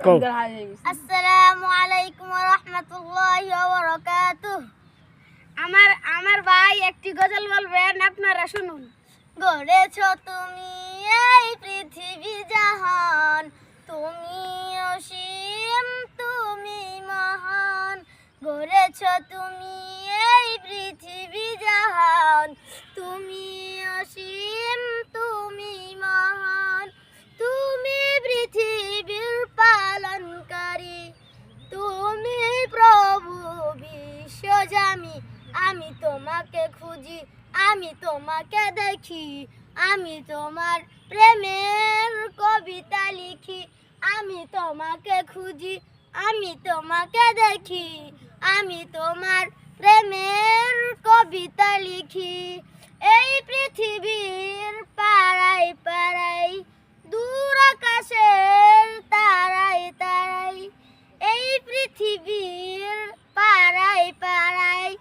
আসসালামু আলাইকুম ওয়া রাহমাতুল্লাহি ওয়া বারাকাতুহু। আমার ভাই একটি গজল বলবেন, আপনারা শুনুন। গড়েছো তুমি এই পৃথিবী জাহান, তুমি অসীম তুমি মহান। গড়েছো তুমি এই পৃথিবী জাহান, তুমি অসীম তুমি মহান। তুমি পৃথিবীর পালনকারী, তুমি প্রভু বিশ্বজামি। আমি তোমাকে খুঁজি, আমি তোমাকে দেখি, আমি তোমার প্রেমের কবিতা লিখি। আমি তোমাকে খুঁজি, আমি তোমাকে দেখি, আমি তোমার প্রেমের কবিতা লিখি। এই পৃথিবীর পাড়ায় পাড়ায়, দূর আকাশের তারাই তারাই, এই পৃথিবীর পাড়ায় পাড়ায়,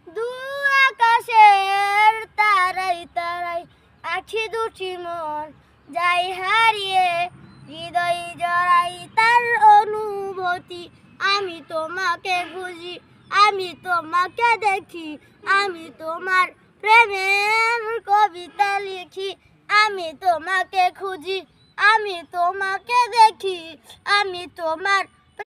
দূর আকাশের তারাই তারাই। আখি দুটি মন যাই হারিয়ে, হৃদয় জড়াই তার অনুভূতি। আমি তোমাকে খুঁজি, আমি তোমাকে দেখি, আমি তোমার প্রেমের কবিতা লিখি। আমি তোমাকে খুঁজি, আমি তোমাকে দেখি, আমি তোমার